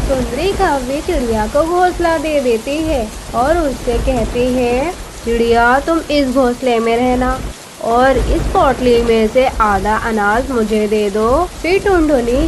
सुंदरी कौवी चिड़िया को घोंसला दे देती है और उससे कहती है, चिड़िया तुम इस घोंसले में रहना और इस पोटली में से आधा अनाज मुझे दे दो। फिर टुनटुनी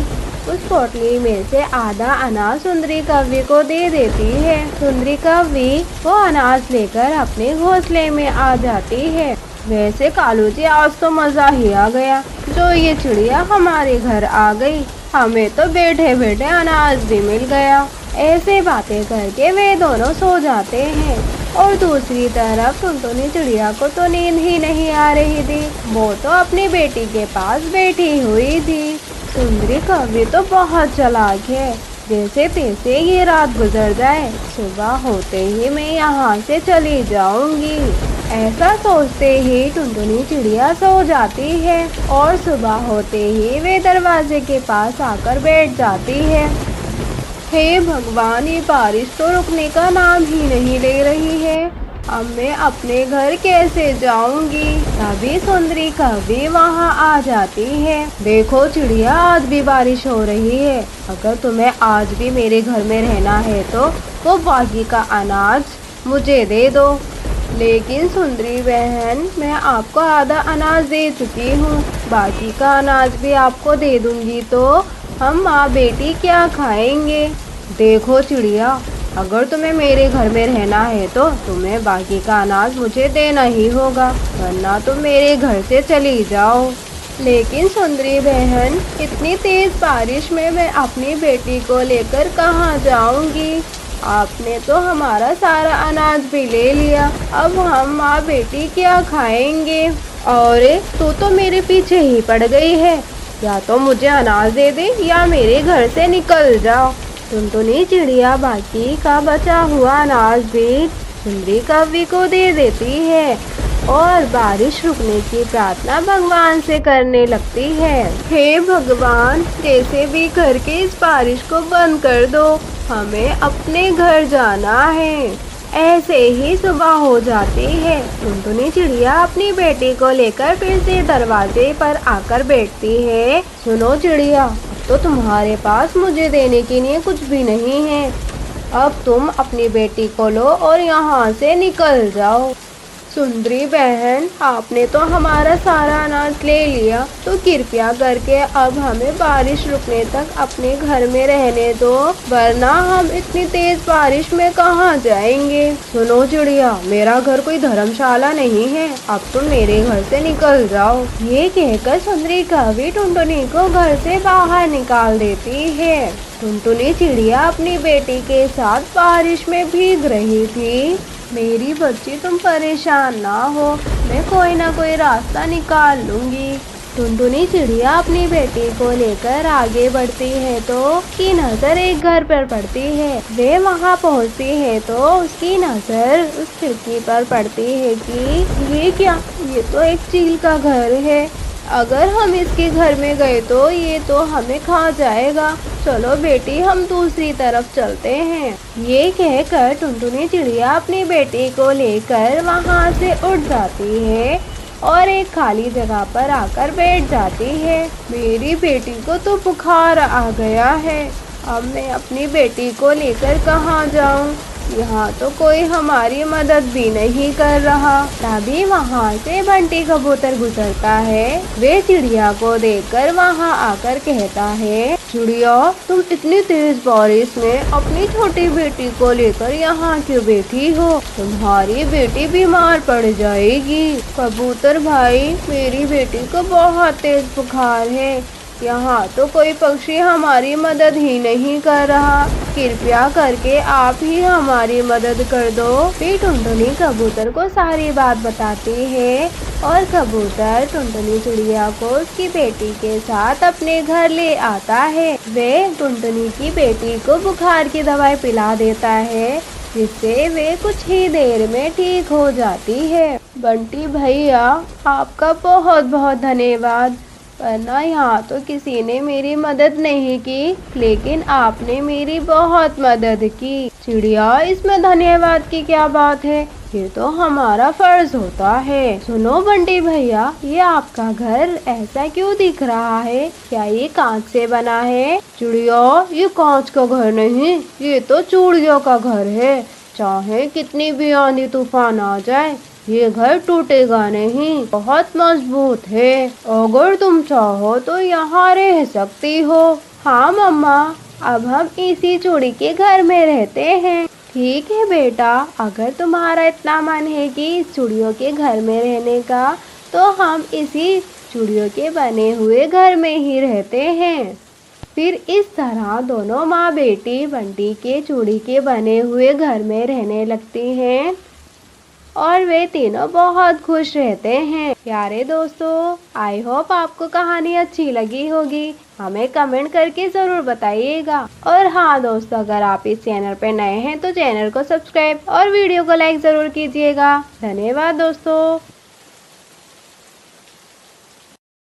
उस पोटली में से आधा अनाज सुंदरी कौवी को दे देती है। सुंदरी कौवी वो अनाज लेकर अपने घोंसले में आ जाती है। वैसे कालू जी आज तो मजा ही आ गया, जो ये चिड़िया हमारे घर आ गई, हमें तो बैठे बैठे अनाज भी मिल गया। ऐसे बातें करके वे दोनों सो जाते हैं और दूसरी तरफ टुनटुनी चिड़िया को तो नींद ही नहीं आ रही थी, वो तो अपनी बेटी के पास बैठी हुई थी। सुंदरी कौवी तो बहुत चालाक है, जैसे तैसे ये रात गुजर जाए, सुबह होते ही मैं यहाँ से चली जाऊंगी। ऐसा सोचते ही टुनटुनी चिड़िया सो जाती है और सुबह होते ही वे दरवाजे के पास आकर बैठ जाती है। हे भगवान, ये बारिश तो रुकने का नाम ही नहीं ले रही है, अब मैं अपने घर कैसे जाऊंगी। तभी सुंदरी कौवी वहाँ आ जाती है। देखो चिड़िया, आज भी बारिश हो रही है, अगर तुम्हें आज भी मेरे घर में रहना है तो वो बाकी का अनाज मुझे दे दो। लेकिन सुंदरी बहन, मैं आपको आधा अनाज दे चुकी हूँ, बाकी का अनाज भी आपको दे दूंगी तो हम माँ बेटी क्या खाएंगे। देखो चिड़िया, अगर तुम्हें मेरे घर में रहना है तो तुम्हें बाकी का अनाज मुझे देना ही होगा, वरना तुम मेरे घर से चली जाओ। लेकिन सुंदरी बहन, इतनी तेज बारिश में मैं अपनी बेटी को लेकर कहाँ जाऊंगी। आपने तो हमारा सारा अनाज भी ले लिया, अब हम माँ बेटी क्या खाएंगे। और तो मेरे पीछे ही पड़ गई है, या तो मुझे अनाज दे दे या मेरे घर से निकल जाओ। टुनटुनी चिड़िया बाकी का बचा हुआ अनाज भी सुंदरी कौवी को दे देती है और बारिश रुकने की प्रार्थना भगवान से करने लगती है। हे भगवान, कैसे भी करके इस बारिश को बंद कर दो, हमें अपने घर जाना है। ऐसे ही सुबह हो जाती है। टुनटुनी चिड़िया अपनी बेटी को लेकर फिर से दरवाजे पर आकर बैठती है। सुनो चिड़िया, तो तुम्हारे पास मुझे देने के लिए कुछ भी नहीं है, अब तुम अपनी बेटी को लो और यहाँ से निकल जाओ। सुंदरी बहन, आपने तो हमारा सारा अनाज ले लिया, तो कृपया करके अब हमें बारिश रुकने तक अपने घर में रहने दो, वरना हम इतनी तेज बारिश में कहाँ जाएंगे। सुनो चिड़िया, मेरा घर कोई धर्मशाला नहीं है, अब तुम मेरे घर से निकल जाओ। ये कहकर सुंदरी कौवी टुनटुनी को घर से बाहर निकाल देती है। टुनटुनी चिड़िया अपनी बेटी के साथ बारिश में भीग रही थी। मेरी बच्ची, तुम परेशान ना हो, मैं कोई ना कोई रास्ता निकाल लूंगी। टुनटुनी चिड़िया अपनी बेटी को लेकर आगे बढ़ती है तो उसकी नज़र एक घर पर पड़ती है। वे वहां पहुंचती है तो उसकी नज़र उस खिड़की पर पड़ती है कि ये क्या, ये तो एक चील का घर है, अगर हम इसके घर में गए तो ये तो हमें खा जाएगा। चलो बेटी, हम दूसरी तरफ चलते हैं। ये कहकर टुनटुनी चिड़िया अपनी बेटी को लेकर वहाँ से उड़ जाती है और एक खाली जगह पर आकर बैठ जाती है। मेरी बेटी को तो बुखार आ गया है, अब मैं अपनी बेटी को लेकर कहाँ जाऊँ, यहाँ तो कोई हमारी मदद भी नहीं कर रहा। तभी वहाँ से बंटी कबूतर गुजरता है। वे चिड़िया को देखकर वहाँ आकर कहता है, चिड़िया, तुम इतनी तेज बारिश में अपनी छोटी बेटी को लेकर यहाँ क्यों बैठी हो, तुम्हारी बेटी बीमार पड़ जाएगी। कबूतर भाई, मेरी बेटी को बहुत तेज बुखार है, यहाँ तो कोई पक्षी हमारी मदद ही नहीं कर रहा, कृपया करके आप ही हमारी मदद कर दो। फिर टुनटुनी कबूतर को सारी बात बताती है और कबूतर टुनटुनी चिड़िया को उसकी बेटी के साथ अपने घर ले आता है। वे टुनटुनी की बेटी को बुखार की दवाई पिला देता है, जिससे वे कुछ ही देर में ठीक हो जाती है। बंटी भैया, आपका बहुत बहुत धन्यवाद, वरना यहाँ तो किसी ने मेरी मदद नहीं की, लेकिन आपने मेरी बहुत मदद की। चिड़िया, इसमें धन्यवाद की क्या बात है, ये तो हमारा फर्ज होता है। सुनो बंटी भैया, ये आपका घर ऐसा क्यों दिख रहा है? क्या ये कांच से बना है? चिड़िया, ये कांच का घर नहीं, ये तो चूड़ियों का घर है। चाहे कितनी भी आंधी तूफान आ जाए, ये घर टूटेगा नहीं, बहुत मजबूत है। अगर तुम चाहो तो यहाँ रह सकती हो। हाँ मम्मा, अब हम इसी चूड़ी के घर में रहते हैं। ठीक है बेटा, अगर तुम्हारा इतना मन है कि इस चूड़ियों के घर में रहने का, तो हम इसी चूड़ियों के बने हुए घर में ही रहते हैं। फिर इस तरह दोनों माँ बेटी बंटी के चूड़ी के बने हुए घर में रहने लगती हैं और वे तीनों बहुत खुश रहते हैं। प्यारे दोस्तों, आई होप आपको कहानी अच्छी लगी होगी। हमें कमेंट करके ज़रूर बताइएगा। और हाँ दोस्तों, अगर आप इस चैनल पर नए हैं तो चैनल को सब्सक्राइब और वीडियो को लाइक ज़रूर कीजिएगा। धन्यवाद दोस्तों।